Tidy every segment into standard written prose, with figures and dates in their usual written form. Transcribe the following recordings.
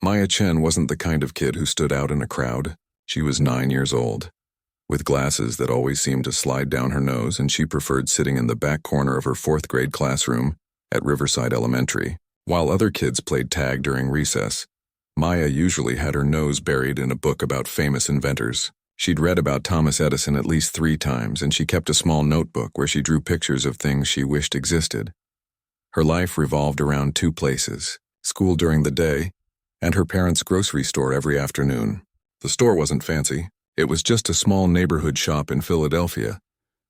Maya Chen wasn't the kind of kid who stood out in a crowd. She was 9 years old, with glasses that always seemed to slide down her nose, and she preferred sitting in the back corner of her fourth-grade classroom at Riverside Elementary. While other kids played tag during recess, Maya usually had her nose buried in a book about famous inventors. She'd read about Thomas Edison at least 3 times, and she kept a small notebook where she drew pictures of things she wished existed. Her life revolved around 2 places: school during the day and her parents' grocery store every afternoon. The store wasn't fancy. It was just a small neighborhood shop in Philadelphia,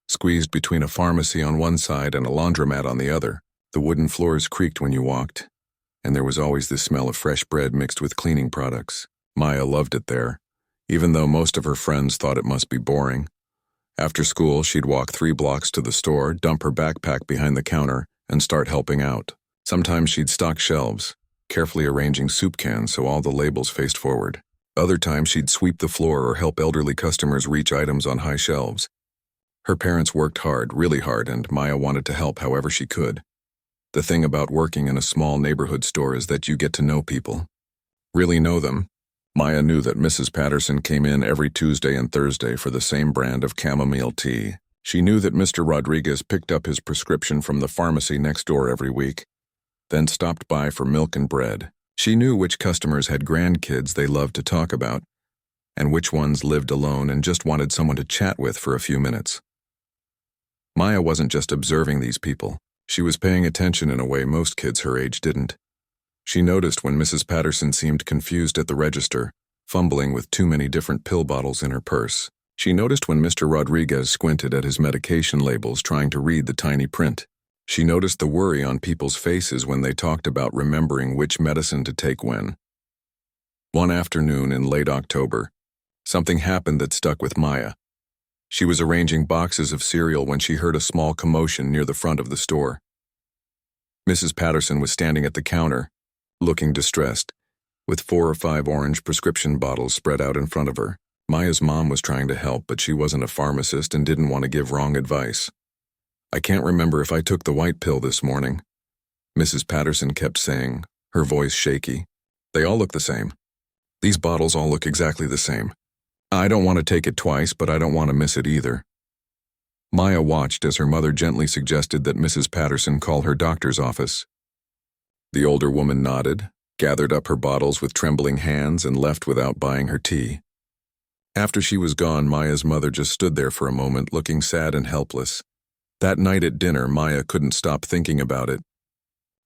squeezed between a pharmacy on one side and a laundromat on the other. The wooden floors creaked when you walked, and there was always the smell of fresh bread mixed with cleaning products. Maya loved it there, even though most of her friends thought it must be boring. After school, she'd walk 3 blocks to the store, dump her backpack behind the counter, and start helping out. Sometimes she'd stock shelves, carefully arranging soup cans so all the labels faced forward. Other times she'd sweep the floor or help elderly customers reach items on high shelves. Her parents worked hard, really hard, and Maya wanted to help however she could. The thing about working in a small neighborhood store is that you get to know people. Really know them. Maya knew that Mrs. Patterson came in every Tuesday and Thursday for the same brand of chamomile tea. She knew that Mr. Rodriguez picked up his prescription from the pharmacy next door every week, then stopped by for milk and bread. She knew which customers had grandkids they loved to talk about, and which ones lived alone and just wanted someone to chat with for a few minutes. Maya wasn't just observing these people. She was paying attention in a way most kids her age didn't. She noticed when Mrs. Patterson seemed confused at the register, fumbling with too many different pill bottles in her purse. She noticed when Mr. Rodriguez squinted at his medication labels trying to read the tiny print. She noticed the worry on people's faces when they talked about remembering which medicine to take when. One afternoon in late October, something happened that stuck with Maya. She was arranging boxes of cereal when she heard a small commotion near the front of the store. Mrs. Patterson was standing at the counter, looking distressed, with 4 or 5 orange prescription bottles spread out in front of her. Maya's mom was trying to help, but she wasn't a pharmacist and didn't want to give wrong advice. "I can't remember if I took the white pill this morning," Mrs. Patterson kept saying, her voice shaky. "They all look the same. These bottles all look exactly the same. I don't want to take it twice, but I don't want to miss it either." Maya watched as her mother gently suggested that Mrs. Patterson call her doctor's office. The older woman nodded, gathered up her bottles with trembling hands, and left without buying her tea. After she was gone, Maya's mother just stood there for a moment, looking sad and helpless. That night at dinner, Maya couldn't stop thinking about it.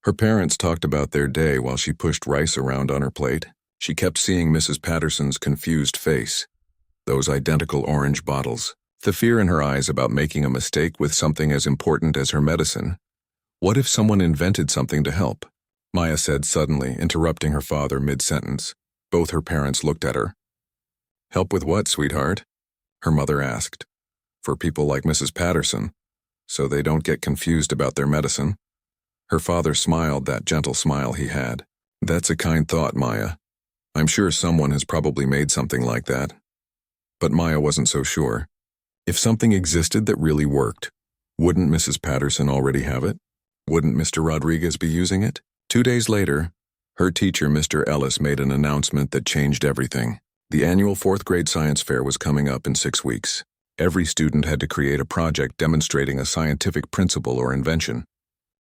Her parents talked about their day while she pushed rice around on her plate. She kept seeing Mrs. Patterson's confused face, those identical orange bottles, the fear in her eyes about making a mistake with something as important as her medicine. What if someone invented something to help? Maya said suddenly, interrupting her father mid-sentence. Both her parents looked at her. "Help with what, sweetheart?" her mother asked. "For people like Mrs. Patterson, so they don't get confused about their medicine." Her father smiled, that gentle smile he had. "That's a kind thought, Maya. I'm sure someone has probably made something like that." But Maya wasn't so sure. If something existed that really worked, wouldn't Mrs. Patterson already have it? Wouldn't Mr. Rodriguez be using it? 2 days later, her teacher, Mr. Ellis, made an announcement that changed everything. The annual 4th grade science fair was coming up in 6 weeks. Every student had to create a project demonstrating a scientific principle or invention.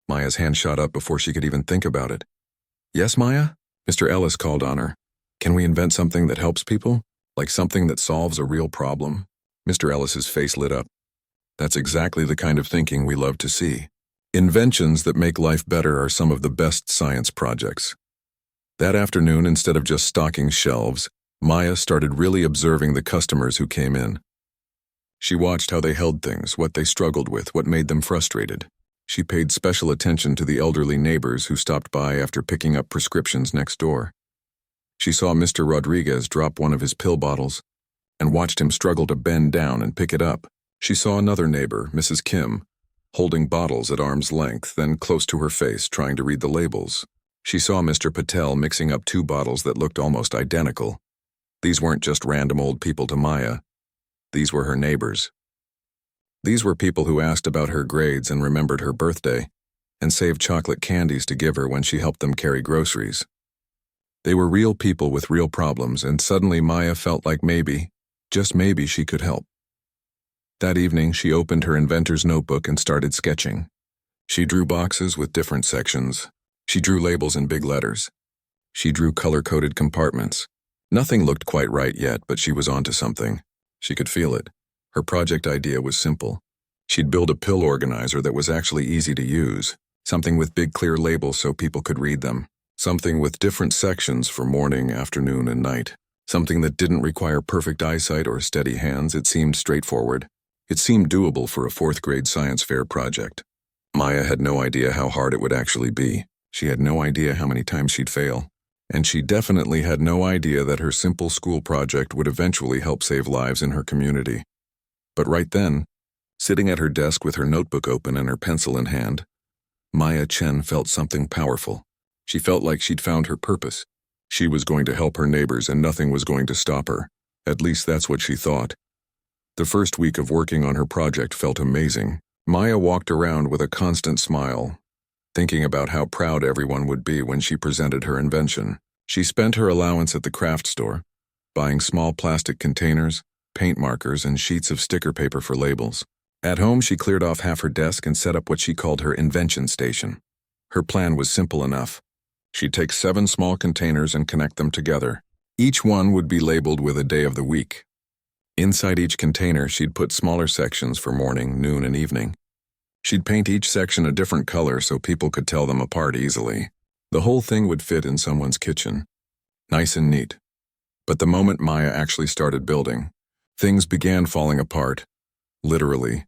Maya's hand shot up before she could even think about it. "Yes, Maya?" Mr. Ellis called on her. "Can we invent something that helps people? Like something that solves a real problem?" Mr. Ellis's face lit up. "That's exactly the kind of thinking we love to see. Inventions that make life better are some of the best science projects." That afternoon, instead of just stocking shelves, Maya started really observing the customers who came in. She watched how they held things, what they struggled with, what made them frustrated. She paid special attention to the elderly neighbors who stopped by after picking up prescriptions next door. She saw Mr. Rodriguez drop one of his pill bottles and watched him struggle to bend down and pick it up. She saw another neighbor, Mrs. Kim, holding bottles at arm's length, then close to her face, trying to read the labels. She saw Mr. Patel mixing up 2 bottles that looked almost identical. These weren't just random old people to Maya. These were her neighbors. These were people who asked about her grades and remembered her birthday, and saved chocolate candies to give her when she helped them carry groceries. They were real people with real problems, and suddenly Maya felt like maybe, just maybe, she could help. That evening, she opened her inventor's notebook and started sketching. She drew boxes with different sections. She drew labels in big letters. She drew color-coded compartments. Nothing looked quite right yet, but she was onto something. She could feel it. Her project idea was simple. She'd build a pill organizer that was actually easy to use, something with big clear labels so people could read them, something with different sections for morning, afternoon, and night, something that didn't require perfect eyesight or steady hands. It seemed straightforward. It seemed doable for a fourth-grade science fair project. Maya had no idea how hard it would actually be. She had no idea how many times she'd fail. And she definitely had no idea that her simple school project would eventually help save lives in her community. But right then, sitting at her desk with her notebook open and her pencil in hand, Maya Chen felt something powerful. She felt like she'd found her purpose. She was going to help her neighbors and nothing was going to stop her. At least that's what she thought. The first week of working on her project felt amazing. Maya walked around with a constant smile, thinking about how proud everyone would be when she presented her invention. She spent her allowance at the craft store, buying small plastic containers, paint markers, and sheets of sticker paper for labels. At home, she cleared off half her desk and set up what she called her invention station. Her plan was simple enough. She'd take 7 small containers and connect them together. Each one would be labeled with a day of the week. Inside each container, she'd put smaller sections for morning, noon, and evening. She'd paint each section a different color so people could tell them apart easily. The whole thing would fit in someone's kitchen. Nice and neat. But the moment Maya actually started building, things began falling apart. Literally.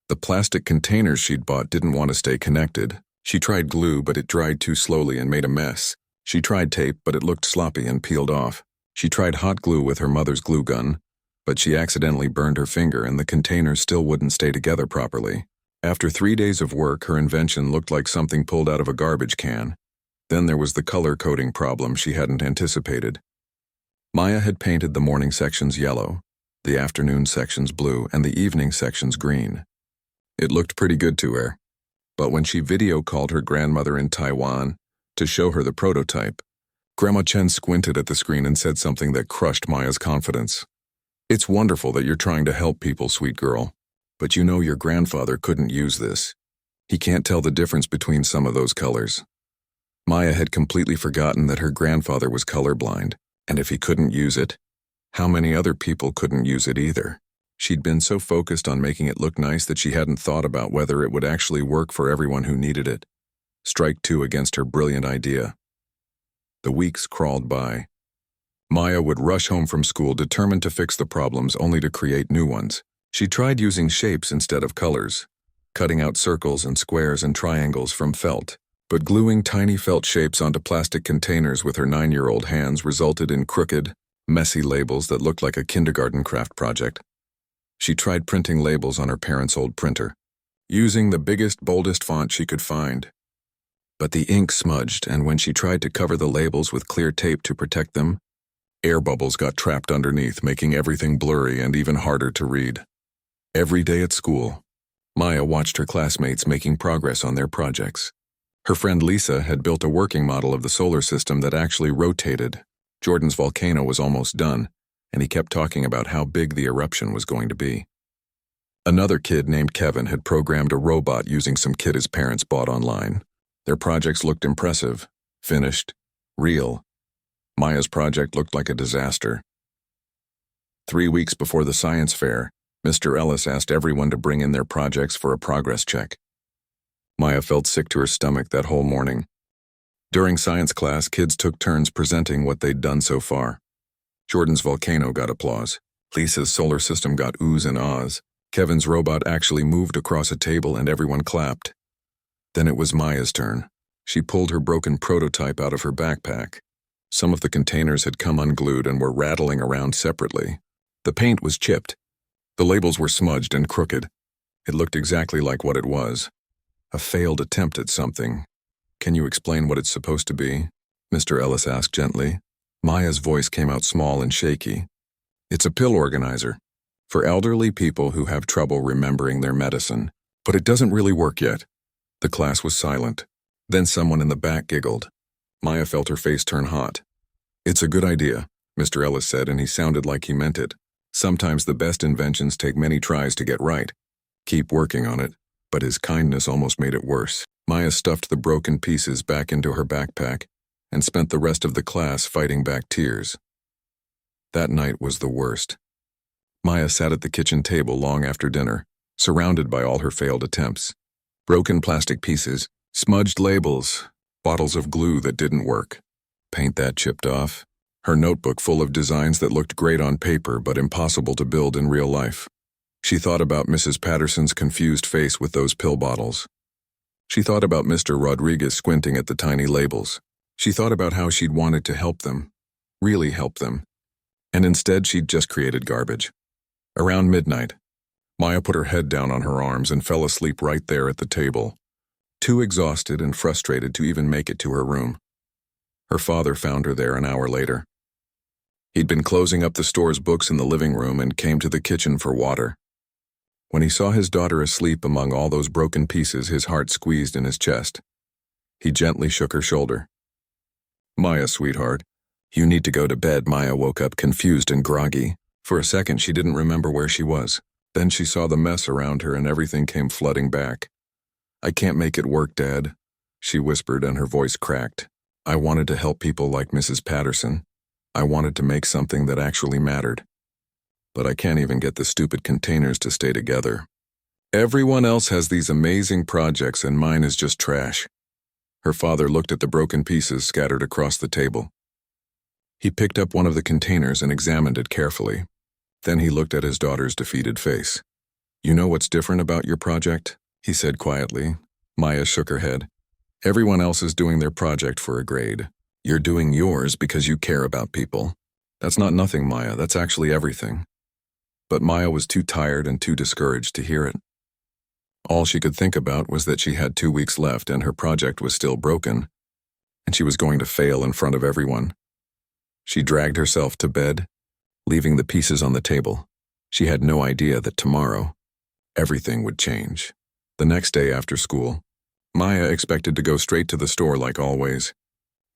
The plastic containers she'd bought didn't want to stay connected. She tried glue, but it dried too slowly and made a mess. She tried tape, but it looked sloppy and peeled off. She tried hot glue with her mother's glue gun, but she accidentally burned her finger and the containers still wouldn't stay together properly. After 3 days of work, her invention looked like something pulled out of a garbage can. Then there was the color coding problem she hadn't anticipated. Maya had painted the morning sections yellow, the afternoon sections blue, and the evening sections green. It looked pretty good to her. But when she video called her grandmother in Taiwan to show her the prototype, Grandma Chen squinted at the screen and said something that crushed Maya's confidence. "It's wonderful that you're trying to help people, sweet girl. But you know your grandfather couldn't use this. He can't tell the difference between some of those colors." Maya had completely forgotten that her grandfather was colorblind, and if he couldn't use it, how many other people couldn't use it either? She'd been so focused on making it look nice that she hadn't thought about whether it would actually work for everyone who needed it. Strike 2 against her brilliant idea. The weeks crawled by. Maya would rush home from school determined to fix the problems only to create new ones. She tried using shapes instead of colors, cutting out circles and squares and triangles from felt, but gluing tiny felt shapes onto plastic containers with her 9-year-old hands resulted in crooked, messy labels that looked like a kindergarten craft project. She tried printing labels on her parents' old printer, using the biggest, boldest font she could find. But the ink smudged, and when she tried to cover the labels with clear tape to protect them, air bubbles got trapped underneath, making everything blurry and even harder to read. Every day at school, Maya watched her classmates making progress on their projects. Her friend Lisa had built a working model of the solar system that actually rotated. Jordan's volcano was almost done, and he kept talking about how big the eruption was going to be. Another kid named Kevin had programmed a robot using some kit his parents bought online. Their projects looked impressive, finished, real. Maya's project looked like a disaster. 3 weeks before the science fair, Mr. Ellis asked everyone to bring in their projects for a progress check. Maya felt sick to her stomach that whole morning. During science class, kids took turns presenting what they'd done so far. Jordan's volcano got applause. Lisa's solar system got oohs and ahs. Kevin's robot actually moved across a table and everyone clapped. Then it was Maya's turn. She pulled her broken prototype out of her backpack. Some of the containers had come unglued and were rattling around separately. The paint was chipped. The labels were smudged and crooked. It looked exactly like what it was. A failed attempt at something. "Can you explain what it's supposed to be?" Mr. Ellis asked gently. Maya's voice came out small and shaky. "It's a pill organizer for elderly people who have trouble remembering their medicine. But it doesn't really work yet." The class was silent. Then someone in the back giggled. Maya felt her face turn hot. It's a good idea, Mr. Ellis said, and he sounded like he meant it. Sometimes the best inventions take many tries to get right. Keep working on it. But his kindness almost made it worse. Maya stuffed the broken pieces back into her backpack and spent the rest of the class fighting back tears. That night was the worst. Maya sat at the kitchen table long after dinner, surrounded by all her failed attempts. Broken plastic pieces, smudged labels, bottles of glue that didn't work. Paint that chipped off. Her notebook full of designs that looked great on paper but impossible to build in real life. She thought about Mrs. Patterson's confused face with those pill bottles. She thought about Mr. Rodriguez squinting at the tiny labels. She thought about how she'd wanted to help them, really help them. And instead she'd just created garbage. Around midnight, Maya put her head down on her arms and fell asleep right there at the table, too exhausted and frustrated to even make it to her room. Her father found her there an hour later. He'd been closing up the store's books in the living room and came to the kitchen for water. When he saw his daughter asleep among all those broken pieces, his heart squeezed in his chest. He gently shook her shoulder. "Maya, sweetheart, you need to go to bed." Maya woke up confused and groggy. For a second, she didn't remember where she was. Then she saw the mess around her and everything came flooding back. "I can't make it work, Dad," she whispered, and her voice cracked. "I wanted to help people like Mrs. Patterson. I wanted to make something that actually mattered. But I can't even get the stupid containers to stay together. Everyone else has these amazing projects and mine is just trash." Her father looked at the broken pieces scattered across the table. He picked up one of the containers and examined it carefully. Then he looked at his daughter's defeated face. "You know what's different about your project?" he said quietly. Maya shook her head. "Everyone else is doing their project for a grade. You're doing yours because you care about people. That's not nothing, Maya. That's actually everything." But Maya was too tired and too discouraged to hear it. All she could think about was that she had 2 weeks left and her project was still broken, and she was going to fail in front of everyone. She dragged herself to bed, leaving the pieces on the table. She had no idea that tomorrow, everything would change. The next day after school, Maya expected to go straight to the store like always.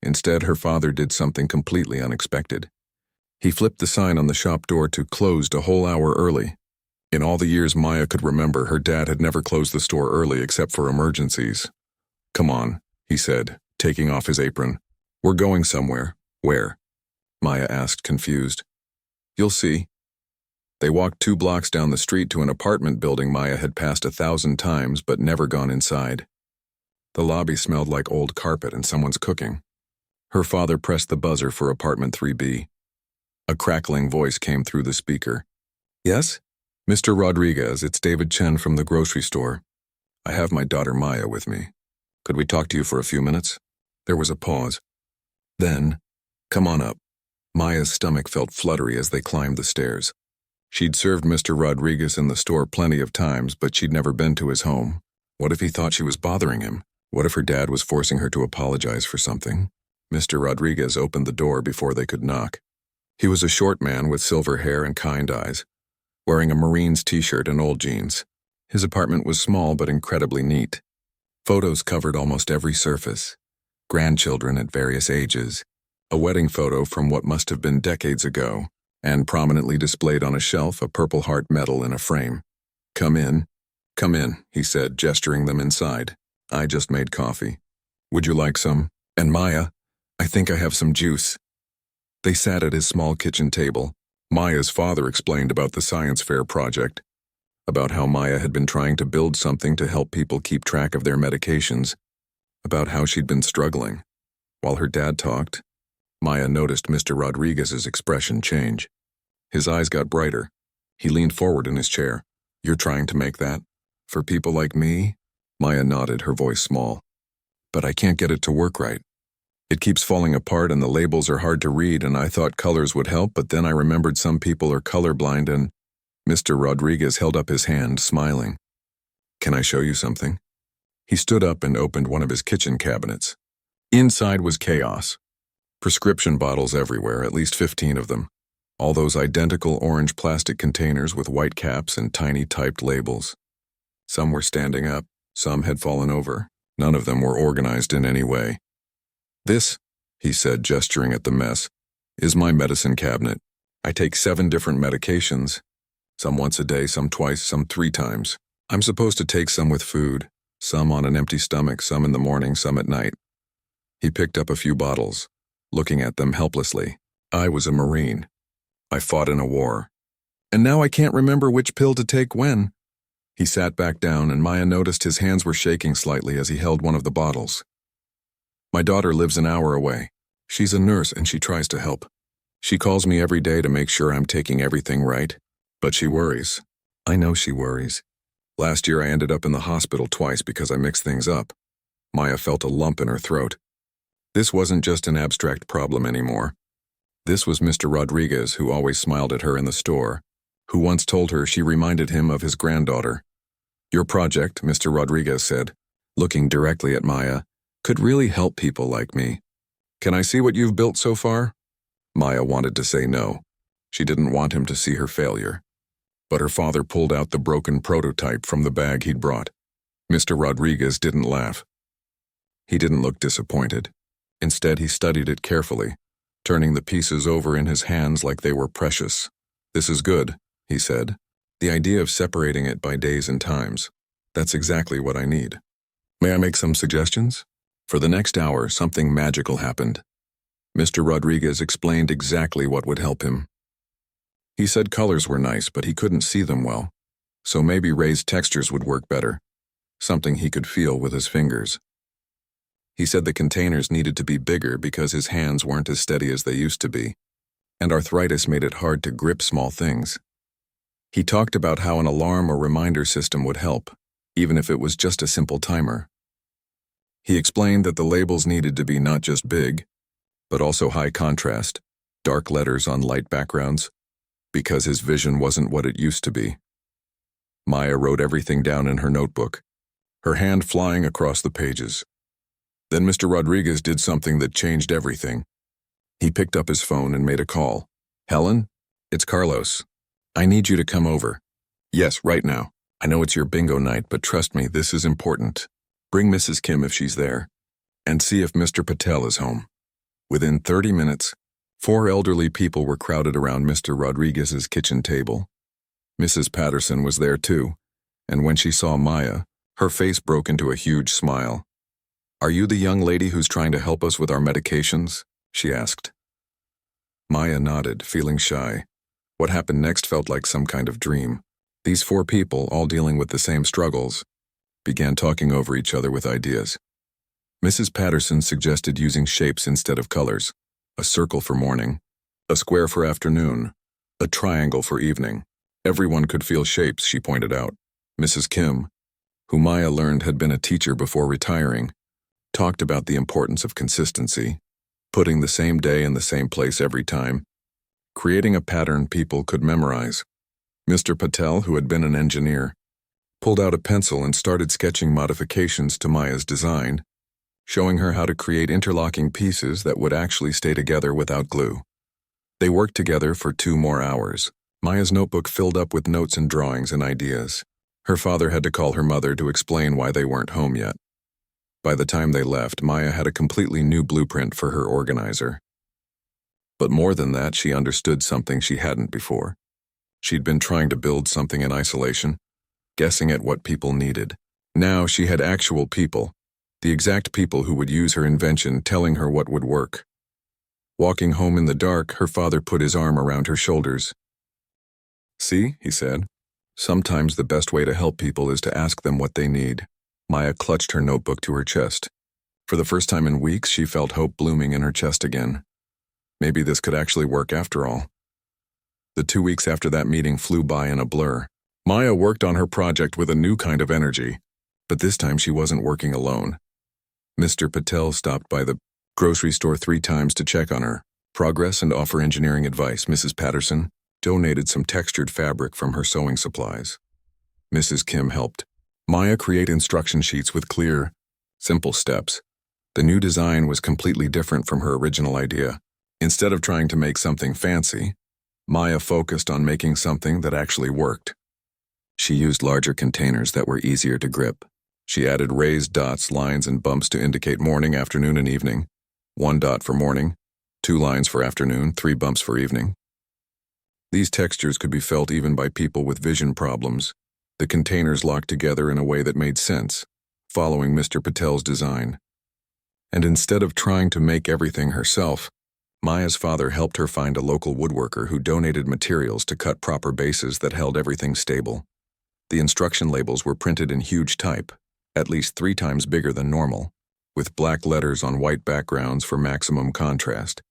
Instead, her father did something completely unexpected. He flipped the sign on the shop door to "closed" a whole hour early. In all the years Maya could remember, her dad had never closed the store early except for emergencies. "Come on," he said, taking off his apron. "We're going somewhere." "Where?" Maya asked, confused. "You'll see." They walked 2 blocks down the street to an apartment building Maya had passed 1,000 times but never gone inside. The lobby smelled like old carpet and someone's cooking. Her father pressed the buzzer for apartment 3B. A crackling voice came through the speaker. "Yes? Mr. Rodriguez, it's David Chen from the grocery store. I have my daughter Maya with me. Could we talk to you for a few minutes?" There was a pause. Then, "Come on up." Maya's stomach felt fluttery as they climbed the stairs. She'd served Mr. Rodriguez in the store plenty of times, but she'd never been to his home. What if he thought she was bothering him? What if her dad was forcing her to apologize for something? Mr. Rodriguez opened the door before they could knock. He was a short man with silver hair and kind eyes, wearing a Marines t-shirt and old jeans. His apartment was small but incredibly neat. Photos covered almost every surface. Grandchildren at various ages, a wedding photo from what must have been decades ago, and prominently displayed on a shelf a Purple Heart medal in a frame. Come in, he said, gesturing them inside. "I just made coffee. Would you like some? And Maya, I think I have some juice." They sat at his small kitchen table. Maya's father explained about the science fair project, about how Maya had been trying to build something to help people keep track of their medications, about how she'd been struggling. While her dad talked, Maya noticed Mr. Rodriguez's expression change. His eyes got brighter. He leaned forward in his chair. "You're trying to make that? For people like me?" Maya nodded, her voice small. "But I can't get it to work right. It keeps falling apart and the labels are hard to read, and I thought colors would help, but then I remembered some people are colorblind and—" Mr. Rodriguez held up his hand, smiling. "Can I show you something?" He stood up and opened one of his kitchen cabinets. Inside was chaos. Prescription bottles everywhere, at least 15 of them. All those identical orange plastic containers with white caps and tiny typed labels. Some were standing up, some had fallen over. None of them were organized in any way. "This," he said, gesturing at the mess, is my medicine cabinet. I take 7 different medications, some once a day, some twice, some 3 times. I'm supposed to take some with food, some on an empty stomach, some in the morning, some at night. He picked up a few bottles, looking at them helplessly. I was a Marine. I fought in a war. And now I can't remember which pill to take when. He sat back down, and Maya noticed his hands were shaking slightly as he held one of the bottles. My daughter lives an hour away. She's a nurse and she tries to help. She calls me every day to make sure I'm taking everything right, but she worries. I know she worries. Last year I ended up in the hospital twice because I mixed things up. Maya felt a lump in her throat. This wasn't just an abstract problem anymore. This was Mr. Rodriguez, who always smiled at her in the store, who once told her she reminded him of his granddaughter. Your project, Mr. Rodriguez said, looking directly at Maya, could really help people like me. Can I see what you've built so far? Maya wanted to say no. She didn't want him to see her failure. But her father pulled out the broken prototype from the bag he'd brought. Mr. Rodriguez didn't laugh. He didn't look disappointed. Instead, he studied it carefully, turning the pieces over in his hands like they were precious. This is good, he said. The idea of separating it by days and times. That's exactly what I need. May I make some suggestions? For the next hour, something magical happened. Mr. Rodriguez explained exactly what would help him. He said colors were nice, but he couldn't see them well, so maybe raised textures would work better, something he could feel with his fingers. He said the containers needed to be bigger because his hands weren't as steady as they used to be, and arthritis made it hard to grip small things. He talked about how an alarm or reminder system would help, even if it was just a simple timer. He explained that the labels needed to be not just big, but also high contrast, dark letters on light backgrounds, because his vision wasn't what it used to be. Maya wrote everything down in her notebook, her hand flying across the pages. Then Mr. Rodriguez did something that changed everything. He picked up his phone and made a call. Helen, it's Carlos. I need you to come over. Yes, right now. I know it's your bingo night, but trust me, this is important. Bring Mrs. Kim if she's there, and see if Mr. Patel is home. Within 30 minutes, 4 elderly people were crowded around Mr. Rodriguez's kitchen table. Mrs. Patterson was there too, and when she saw Maya, her face broke into a huge smile. Are you the young lady who's trying to help us with our medications? She asked. Maya nodded, feeling shy. What happened next felt like some kind of dream. These 4 people, all dealing with the same struggles, began talking over each other with ideas. Mrs. Patterson suggested using shapes instead of colors. A circle for morning, a square for afternoon, a triangle for evening. Everyone could feel shapes, she pointed out. Mrs. Kim, who Maya learned had been a teacher before retiring, talked about the importance of consistency, putting the same day in the same place every time, creating a pattern people could memorize. Mr. Patel, who had been an engineer, pulled out a pencil and started sketching modifications to Maya's design, showing her how to create interlocking pieces that would actually stay together without glue. They worked together for 2 more hours. Maya's notebook filled up with notes and drawings and ideas. Her father had to call her mother to explain why they weren't home yet. By the time they left, Maya had a completely new blueprint for her organizer. But more than that, she understood something she hadn't before. She'd been trying to build something in isolation, guessing at what people needed. Now she had actual people, the exact people who would use her invention, telling her what would work. Walking home in the dark, her father put his arm around her shoulders. See, he said, sometimes the best way to help people is to ask them what they need. Maya clutched her notebook to her chest. For the first time in weeks, she felt hope blooming in her chest again. Maybe this could actually work after all. The 2 weeks after that meeting flew by in a blur. Maya worked on her project with a new kind of energy, but this time she wasn't working alone. Mr. Patel stopped by the grocery store 3 times to check on her, progress and offer engineering advice. Mrs. Patterson donated some textured fabric from her sewing supplies. Mrs. Kim helped Maya create instruction sheets with clear, simple steps. The new design was completely different from her original idea. Instead of trying to make something fancy, Maya focused on making something that actually worked. She used larger containers that were easier to grip. She added raised dots, lines, and bumps to indicate morning, afternoon, and evening. 1 dot for morning, 2 lines for afternoon, 3 bumps for evening. These textures could be felt even by people with vision problems. The containers locked together in a way that made sense, following Mr. Patel's design. And instead of trying to make everything herself, Maya's father helped her find a local woodworker who donated materials to cut proper bases that held everything stable. The instruction labels were printed in huge type, at least 3 times bigger than normal, with black letters on white backgrounds for maximum contrast.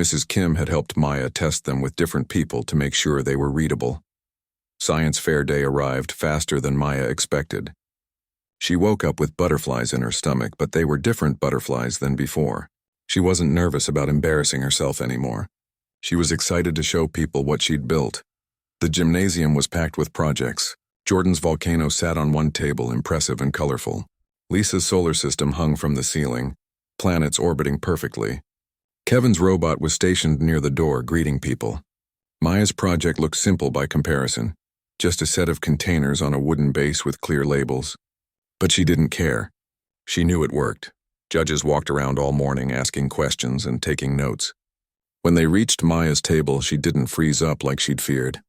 Mrs. Kim had helped Maya test them with different people to make sure they were readable. Science fair day arrived faster than Maya expected. She woke up with butterflies in her stomach, but they were different butterflies than before. She wasn't nervous about embarrassing herself anymore. She was excited to show people what she'd built. The gymnasium was packed with projects. Jordan's volcano sat on one table, impressive and colorful. Lisa's solar system hung from the ceiling, planets orbiting perfectly. Kevin's robot was stationed near the door, greeting people. Maya's project looked simple by comparison, just a set of containers on a wooden base with clear labels. But she didn't care. She knew it worked. Judges walked around all morning asking questions and taking notes. When they reached Maya's table, she didn't freeze up like she'd feared.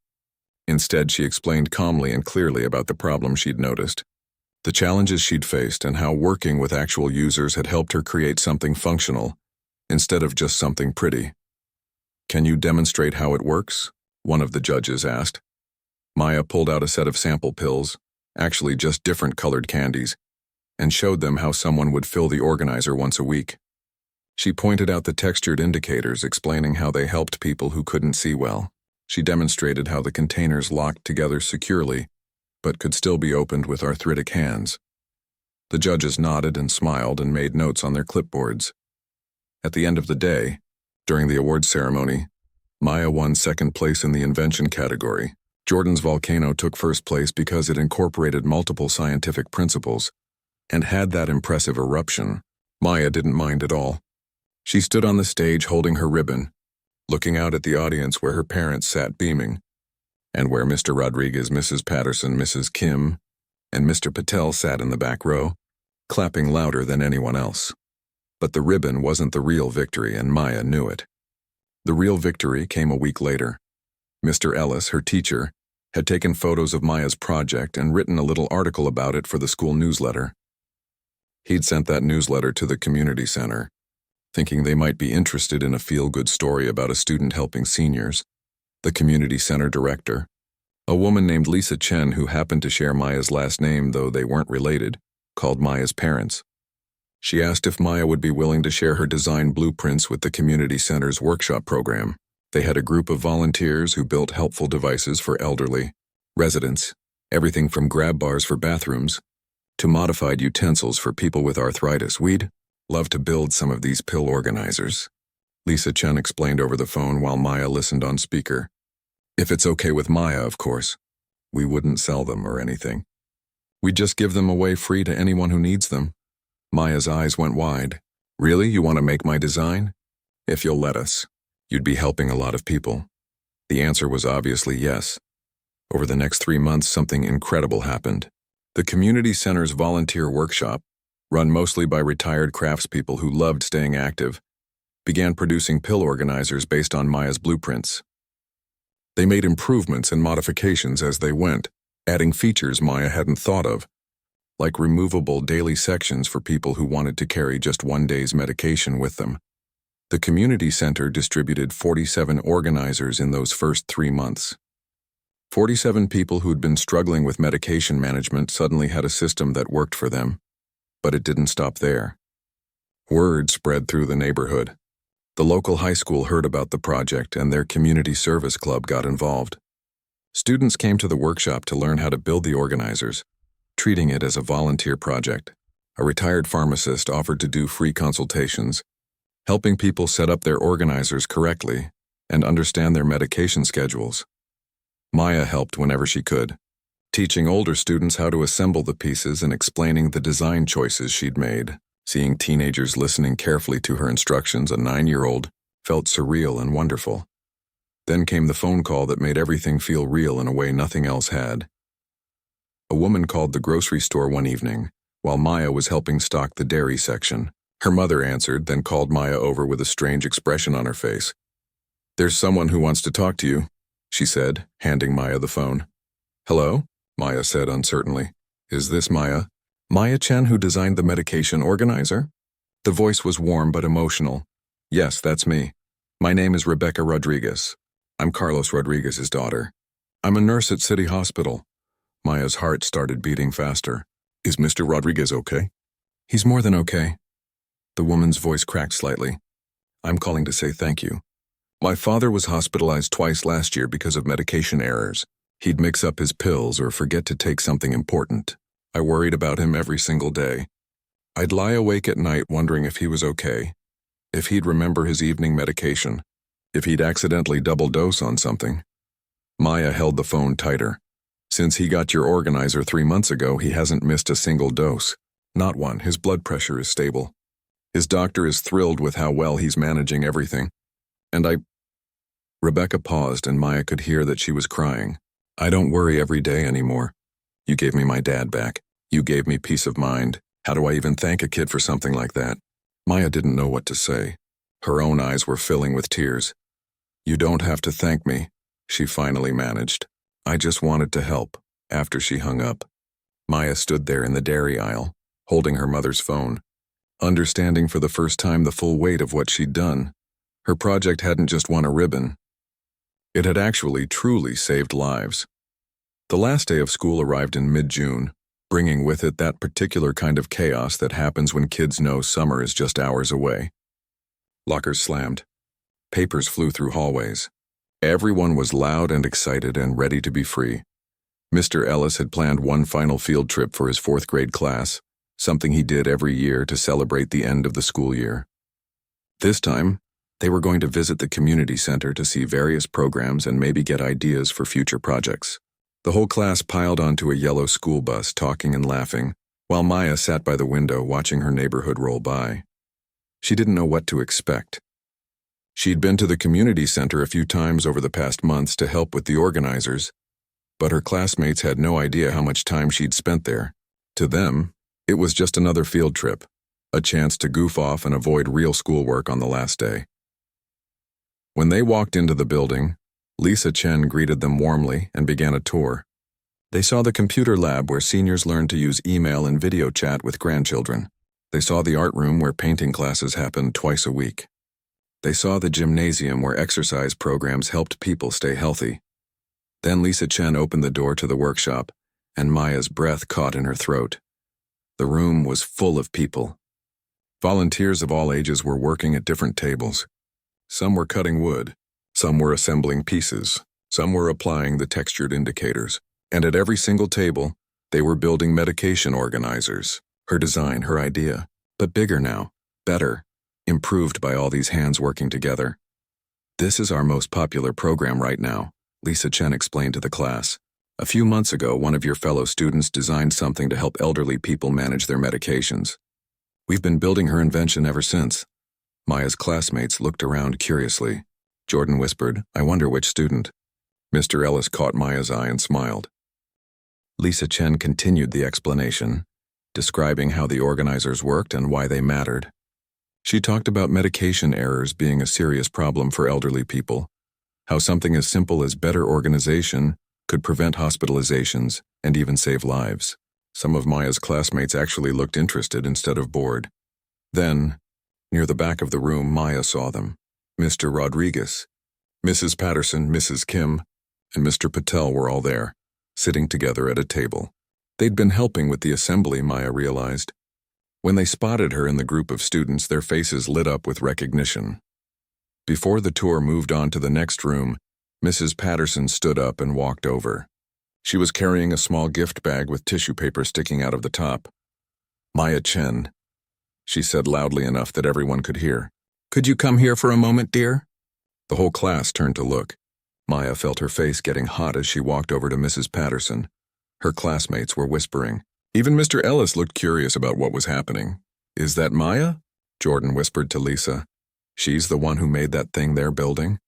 Instead, she explained calmly and clearly about the problem she'd noticed, the challenges she'd faced, and how working with actual users had helped her create something functional instead of just something pretty. "Can you demonstrate how it works?" one of the judges asked. Maya pulled out a set of sample pills, actually just different colored candies, and showed them how someone would fill the organizer once a week. She pointed out the textured indicators, explaining how they helped people who couldn't see well. She demonstrated how the containers locked together securely, but could still be opened with arthritic hands. The judges nodded and smiled and made notes on their clipboards. At the end of the day, during the awards ceremony, Maya won second place in the invention category. Jordan's volcano took first place because it incorporated multiple scientific principles and had that impressive eruption. Maya didn't mind at all. She stood on the stage holding her ribbon, looking out at the audience where her parents sat beaming, and where Mr. Rodriguez, Mrs. Patterson, Mrs. Kim, and Mr. Patel sat in the back row, clapping louder than anyone else. But the ribbon wasn't the real victory, and Maya knew it. The real victory came a week later. Mr. Ellis, her teacher, had taken photos of Maya's project and written a little article about it for the school newsletter. He'd sent that newsletter to the community center, thinking they might be interested in a feel-good story about a student helping seniors. The community center director, a woman named Lisa Chen who happened to share Maya's last name though they weren't related, called Maya's parents. She asked if Maya would be willing to share her design blueprints with the community center's workshop program. They had a group of volunteers who built helpful devices for elderly residents, everything from grab bars for bathrooms to modified utensils for people with arthritis. "We'd love to build some of these pill organizers," Lisa Chen explained over the phone while Maya listened on speaker. "If it's okay with Maya, of course. We wouldn't sell them or anything. We'd just give them away free to anyone who needs them." Maya's eyes went wide. "Really? You want to make my design? If you'll let us. You'd be helping a lot of people." The answer was obviously yes. Over the next 3 months, something incredible happened. The community center's volunteer workshop, run mostly by retired craftspeople who loved staying active, began producing pill organizers based on Maya's blueprints. They made improvements and modifications as they went, adding features Maya hadn't thought of, like removable daily sections for people who wanted to carry just one day's medication with them. The community center distributed 47 organizers in those first 3 months. 47 people who'd been struggling with medication management suddenly had a system that worked for them. But it didn't stop there. Word spread through the neighborhood. The local high school heard about the project and their community service club got involved. Students came to the workshop to learn how to build the organizers, treating it as a volunteer project. A retired pharmacist offered to do free consultations, helping people set up their organizers correctly and understand their medication schedules. Maya helped whenever she could, teaching older students how to assemble the pieces and explaining the design choices she'd made. Seeing teenagers listening carefully to her instructions, a 9-year-old, felt surreal and wonderful. Then came the phone call that made everything feel real in a way nothing else had. A woman called the grocery store one evening while Maya was helping stock the dairy section. Her mother answered, then called Maya over with a strange expression on her face. "There's someone who wants to talk to you," she said, handing Maya the phone. "Hello?" Maya said uncertainly. "Is this Maya? Maya Chen, who designed the medication organizer?" The voice was warm but emotional. "Yes, that's me. My name is Rebecca Rodriguez. I'm Carlos Rodriguez's daughter. I'm a nurse at City Hospital." Maya's heart started beating faster. "Is Mr. Rodriguez okay?" "He's more than okay." The woman's voice cracked slightly. "I'm calling to say thank you. My father was hospitalized twice last year because of medication errors. He'd mix up his pills or forget to take something important. I worried about him every single day. I'd lie awake at night wondering if he was okay, if he'd remember his evening medication, if he'd accidentally double dose on something." Maya held the phone tighter. "Since he got your organizer 3 months ago, he hasn't missed a single dose. Not one. His blood pressure is stable. His doctor is thrilled with how well he's managing everything. And I—" Rebecca paused and Maya could hear that she was crying. "I don't worry every day anymore. You gave me my dad back. You gave me peace of mind. How do I even thank a kid for something like that?" Maya didn't know what to say. Her own eyes were filling with tears. "You don't have to thank me," she finally managed. "I just wanted to help." After she hung up, Maya stood there in the dairy aisle, holding her mother's phone, understanding for the first time the full weight of what she'd done. Her project hadn't just won a ribbon. It had actually truly saved lives. The last day of school arrived in mid-June, bringing with it that particular kind of chaos that happens when kids know summer is just hours away. Lockers slammed. Papers flew through hallways. Everyone was loud and excited and ready to be free. Mr. Ellis had planned one final field trip for his 4th grade class, something he did every year to celebrate the end of the school year. This time, they were going to visit the community center to see various programs and maybe get ideas for future projects. The whole class piled onto a yellow school bus, talking and laughing, while Maya sat by the window watching her neighborhood roll by. She didn't know what to expect. She'd been to the community center a few times over the past months to help with the organizers, but her classmates had no idea how much time she'd spent there. To them, it was just another field trip, a chance to goof off and avoid real schoolwork on the last day. When they walked into the building, Lisa Chen greeted them warmly and began a tour. They saw the computer lab where seniors learned to use email and video chat with grandchildren. They saw the art room where painting classes happened twice a week. They saw the gymnasium where exercise programs helped people stay healthy. Then Lisa Chen opened the door to the workshop, and Maya's breath caught in her throat. The room was full of people. Volunteers of all ages were working at different tables. Some were cutting wood, some were assembling pieces, some were applying the textured indicators, and at every single table, they were building medication organizers. Her design, her idea, but bigger now, better, improved by all these hands working together. "This is our most popular program right now," Lisa Chen explained to the class. "A few months ago, one of your fellow students designed something to help elderly people manage their medications. We've been building her invention ever since." Maya's classmates looked around curiously. Jordan whispered, "I wonder which student." Mr. Ellis caught Maya's eye and smiled. Lisa Chen continued the explanation, describing how the organizers worked and why they mattered. She talked about medication errors being a serious problem for elderly people, how something as simple as better organization could prevent hospitalizations and even save lives. Some of Maya's classmates actually looked interested instead of bored. Then, near the back of the room, Maya saw them. Mr. Rodriguez, Mrs. Patterson, Mrs. Kim, and Mr. Patel were all there, sitting together at a table. They'd been helping with the assembly, Maya realized. When they spotted her in the group of students, their faces lit up with recognition. Before the tour moved on to the next room, Mrs. Patterson stood up and walked over. She was carrying a small gift bag with tissue paper sticking out of the top. "Maya Chen," she said loudly enough that everyone could hear. "Could you come here for a moment, dear?" The whole class turned to look. Maya felt her face getting hot as she walked over to Mrs. Patterson. Her classmates were whispering. Even Mr. Ellis looked curious about what was happening. "Is that Maya?" Jordan whispered to Lisa. "She's the one who made that thing they're building?"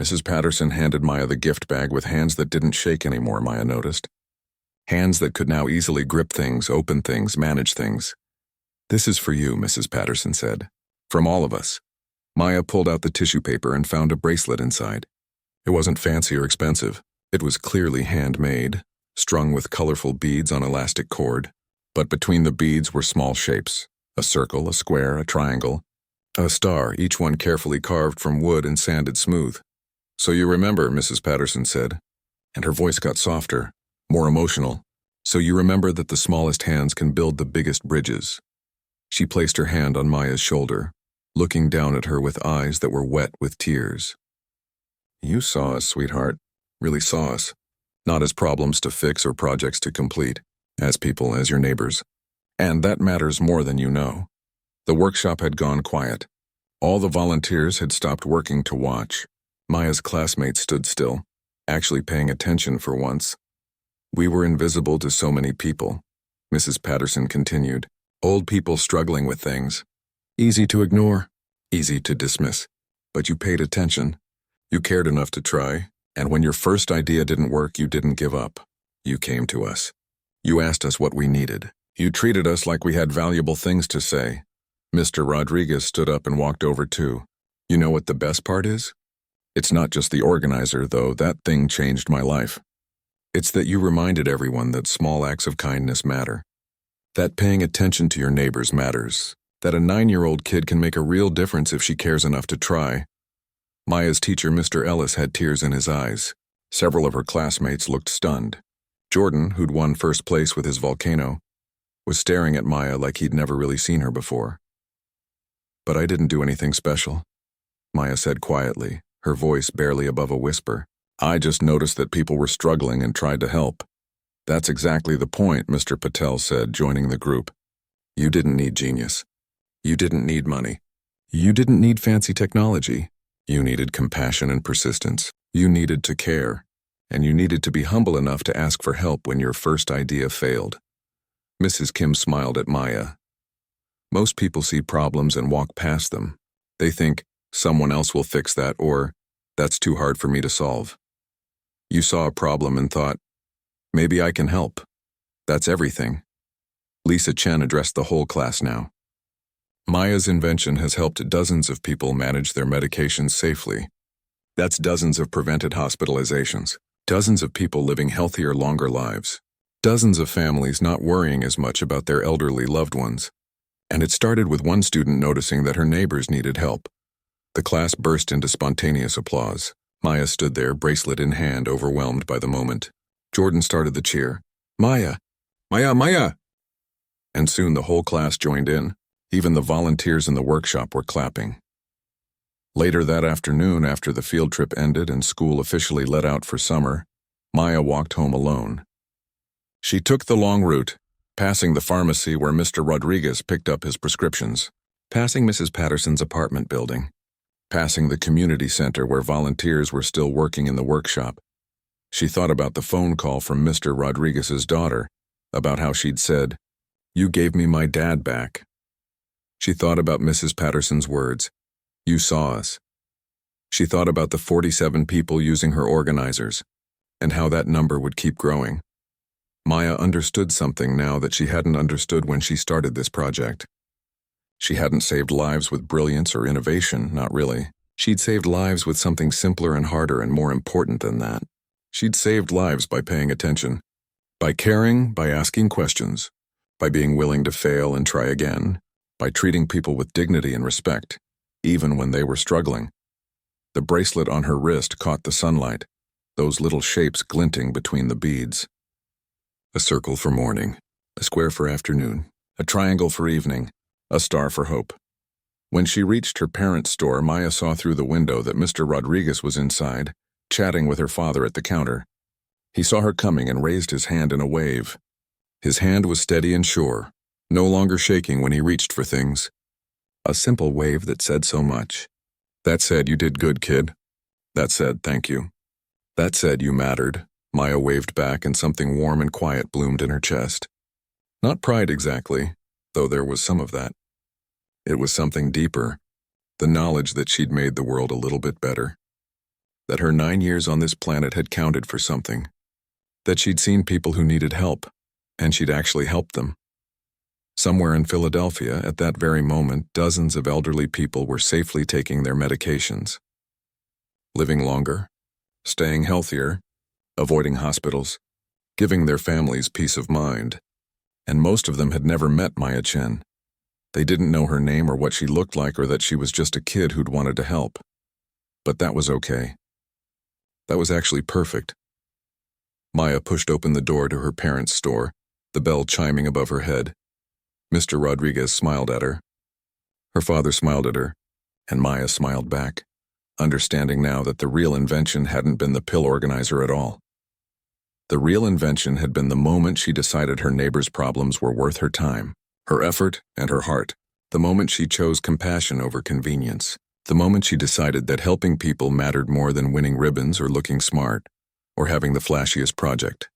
Mrs. Patterson handed Maya the gift bag with hands that didn't shake anymore, Maya noticed. Hands that could now easily grip things, open things, manage things. "This is for you," Mrs. Patterson said. "From all of us." Maya pulled out the tissue paper and found a bracelet inside. It wasn't fancy or expensive. It was clearly handmade, strung with colorful beads on elastic cord. But between the beads were small shapes: a circle, a square, a triangle, a star, each one carefully carved from wood and sanded smooth. "So you remember," Mrs. Patterson said, and her voice got softer, more emotional. "So you remember that the smallest hands can build the biggest bridges." She placed her hand on Maya's shoulder, looking down at her with eyes that were wet with tears. "You saw us, sweetheart. Really saw us. Not as problems to fix or projects to complete. As people, as your neighbors. And that matters more than you know." The workshop had gone quiet. All the volunteers had stopped working to watch. Maya's classmates stood still, actually paying attention for once. "We were invisible to so many people," Mrs. Patterson continued. "Old people struggling with things. Easy to ignore, easy to dismiss. But you paid attention. You cared enough to try, and when your first idea didn't work, you didn't give up. You came to us. You asked us what we needed. You treated us like we had valuable things to say." Mr. Rodriguez stood up and walked over too. "You know what the best part is? It's not just the organizer, though. That thing changed my life. It's that you reminded everyone that small acts of kindness matter. That paying attention to your neighbors matters. That a 9-year-old kid can make a real difference if she cares enough to try." Maya's teacher, Mr. Ellis, had tears in his eyes. Several of her classmates looked stunned. Jordan, who'd won first place with his volcano, was staring at Maya like he'd never really seen her before. "But I didn't do anything special," Maya said quietly, her voice barely above a whisper. "I just noticed that people were struggling and tried to help." "That's exactly the point," Mr. Patel said, joining the group. "You didn't need genius. You didn't need money. You didn't need fancy technology. You needed compassion and persistence. You needed to care. And you needed to be humble enough to ask for help when your first idea failed." Mrs. Kim smiled at Maya. "Most people see problems and walk past them. They think, someone else will fix that, or, that's too hard for me to solve. You saw a problem and thought, maybe I can help. That's everything." Lisa Chen addressed the whole class now. "Maya's invention has helped dozens of people manage their medications safely. That's dozens of prevented hospitalizations. Dozens of people living healthier, longer lives. Dozens of families not worrying as much about their elderly loved ones. And it started with one student noticing that her neighbors needed help." The class burst into spontaneous applause. Maya stood there, bracelet in hand, overwhelmed by the moment. Jordan started the cheer. "Maya! Maya! Maya!" And soon the whole class joined in. Even the volunteers in the workshop were clapping. Later that afternoon, after the field trip ended and school officially let out for summer, Maya walked home alone. She took the long route, passing the pharmacy where Mr. Rodriguez picked up his prescriptions, passing Mrs. Patterson's apartment building, passing the community center where volunteers were still working in the workshop. She thought about the phone call from Mr. Rodriguez's daughter, about how she'd said, "You gave me my dad back." She thought about Mrs. Patterson's words, "You saw us." She thought about the 47 people using her organizers, and how that number would keep growing. Maya understood something now that she hadn't understood when she started this project. She hadn't saved lives with brilliance or innovation, not really. She'd saved lives with something simpler and harder and more important than that. She'd saved lives by paying attention, by caring, by asking questions, by being willing to fail and try again, by treating people with dignity and respect, even when they were struggling. The bracelet on her wrist caught the sunlight, those little shapes glinting between the beads. A circle for morning, a square for afternoon, a triangle for evening, a star for hope. When she reached her parents' store, Maya saw through the window that Mr. Rodriguez was inside, chatting with her father at the counter. He saw her coming and raised his hand in a wave. His hand was steady and sure, no longer shaking when he reached for things. A simple wave that said so much. That said, "You did good, kid." That said, "Thank you." That said, "You mattered." Maya waved back and something warm and quiet bloomed in her chest. Not pride exactly, though there was some of that. It was something deeper, the knowledge that she'd made the world a little bit better. That her 9 years on this planet had counted for something. That she'd seen people who needed help, and she'd actually helped them. Somewhere in Philadelphia, at that very moment, dozens of elderly people were safely taking their medications. Living longer, staying healthier, avoiding hospitals, giving their families peace of mind. And most of them had never met Maya Chen. They didn't know her name or what she looked like or that she was just a kid who'd wanted to help. But that was okay. That was actually perfect. Maya pushed open the door to her parents' store, the bell chiming above her head. Mr. Rodriguez smiled at her. Her father smiled at her, and Maya smiled back, understanding now that the real invention hadn't been the pill organizer at all. The real invention had been the moment she decided her neighbor's problems were worth her time, her effort, and her heart. The moment she chose compassion over convenience. The moment she decided that helping people mattered more than winning ribbons or looking smart, or having the flashiest project.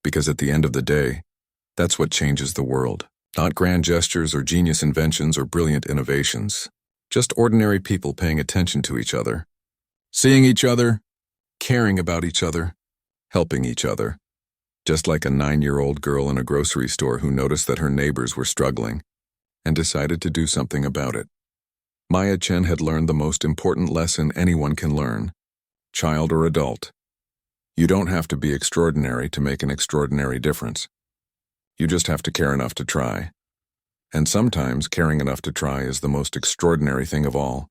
Because at the end of the day, that's what changes the world. Not grand gestures or genius inventions or brilliant innovations. Just ordinary people paying attention to each other. Seeing each other, caring about each other, helping each other. Just like a 9-year-old girl in a grocery store who noticed that her neighbors were struggling and decided to do something about it. Maya Chen had learned the most important lesson anyone can learn, child or adult. You don't have to be extraordinary to make an extraordinary difference. You just have to care enough to try. And sometimes caring enough to try is the most extraordinary thing of all.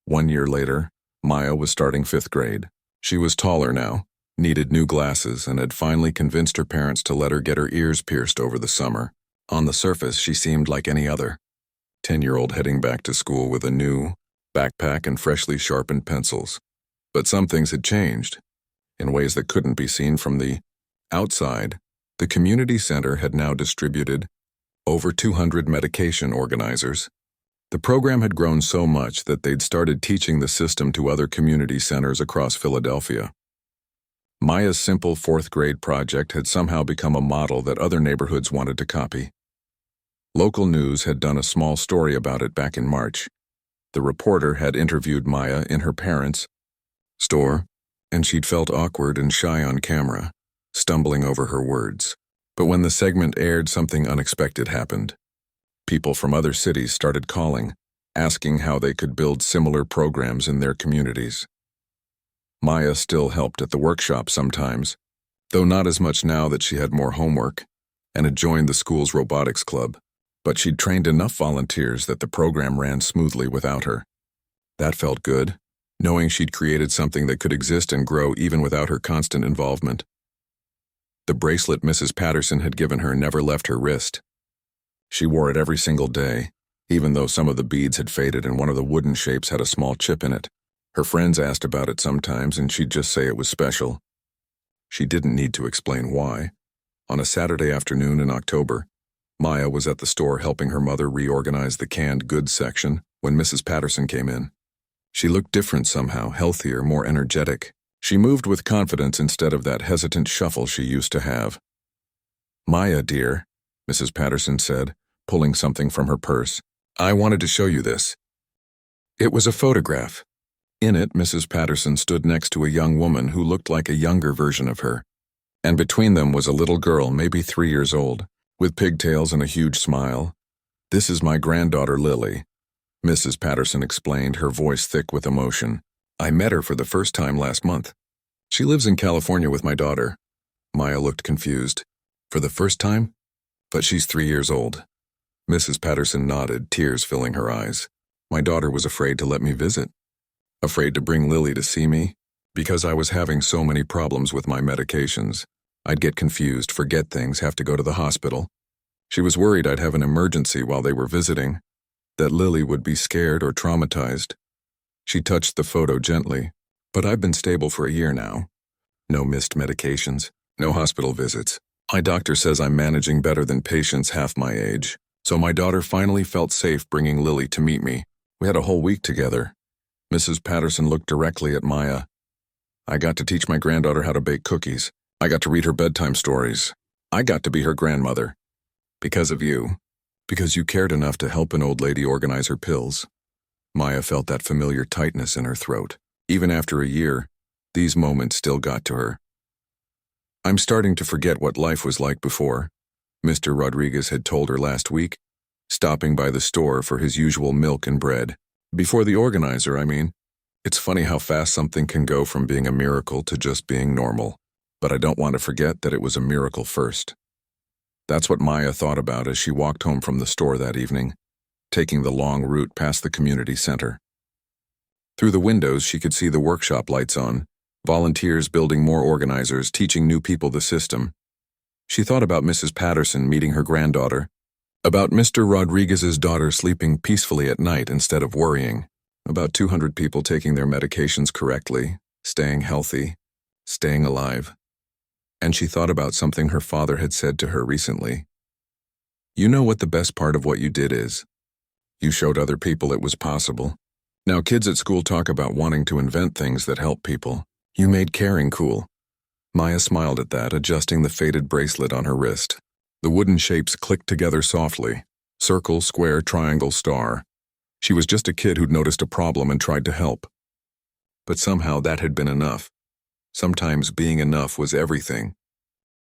1 year later, Maya was starting 5th grade. She was taller now, needed new glasses, and had finally convinced her parents to let her get her ears pierced over the summer. On the surface, she seemed like any other 10-year-old heading back to school with a new backpack and freshly sharpened pencils. But some things had changed, in ways that couldn't be seen from the outside. The community center had now distributed over 200 medication organizers. The program had grown so much that they'd started teaching the system to other community centers across Philadelphia. Maya's simple 4th grade project had somehow become a model that other neighborhoods wanted to copy. Local news had done a small story about it back in March. The reporter had interviewed Maya in her parents' store, and she'd felt awkward and shy on camera, stumbling over her words. But when the segment aired, something unexpected happened. People from other cities started calling, asking how they could build similar programs in their communities. Maya still helped at the workshop sometimes, though not as much now that she had more homework, and had joined the school's robotics club. But she'd trained enough volunteers that the program ran smoothly without her. That felt good, knowing she'd created something that could exist and grow even without her constant involvement. The bracelet Mrs. Patterson had given her never left her wrist. She wore it every single day, even though some of the beads had faded and one of the wooden shapes had a small chip in it. Her friends asked about it sometimes, and she'd just say it was special. She didn't need to explain why. On a Saturday afternoon in October, Maya was at the store helping her mother reorganize the canned goods section when Mrs. Patterson came in. She looked different somehow, healthier, more energetic. She moved with confidence instead of that hesitant shuffle she used to have. "Maya, dear," Mrs. Patterson said, pulling something from her purse. "I wanted to show you this." It was a photograph. In it, Mrs. Patterson stood next to a young woman who looked like a younger version of her. And between them was a little girl, maybe 3 years old, with pigtails and a huge smile. "This is my granddaughter, Lily," Mrs. Patterson explained, her voice thick with emotion. "I met her for the first time last month. She lives in California with my daughter." Maya looked confused. "For the first time? But she's 3 years old." Mrs. Patterson nodded, tears filling her eyes. "My daughter was afraid to let me visit. Afraid to bring Lily to see me, because I was having so many problems with my medications. I'd get confused, forget things, have to go to the hospital. She was worried I'd have an emergency while they were visiting, that Lily would be scared or traumatized." She touched the photo gently. "But I've been stable for a year now. No missed medications, no hospital visits. My doctor says I'm managing better than patients half my age. So my daughter finally felt safe bringing Lily to meet me. We had a whole week together." Mrs. Patterson looked directly at Maya. "I got to teach my granddaughter how to bake cookies. I got to read her bedtime stories. I got to be her grandmother. Because of you. Because you cared enough to help an old lady organize her pills." Maya felt that familiar tightness in her throat. Even after a year, these moments still got to her. "I'm starting to forget what life was like before," Mr. Rodriguez had told her last week, stopping by the store for his usual milk and bread. Before the organizer, I mean. It's funny how fast something can go from being a miracle to just being normal. But I don't want to forget that it was a miracle first. That's what Maya thought about as she walked home from the store that evening, taking the long route past the community center. Through the windows, she could see the workshop lights on, volunteers building more organizers, teaching new people the system. She thought about Mrs. Patterson meeting her granddaughter, about Mr. Rodriguez's daughter sleeping peacefully at night instead of worrying, about 200 people taking their medications correctly, staying healthy, staying alive. And she thought about something her father had said to her recently. You know what the best part of what you did is? You showed other people it was possible. Now kids at school talk about wanting to invent things that help people. You made caring cool. Maya smiled at that, adjusting the faded bracelet on her wrist. The wooden shapes clicked together softly. Circle, square, triangle, star. She was just a kid who'd noticed a problem and tried to help. But somehow that had been enough. Sometimes being enough was everything.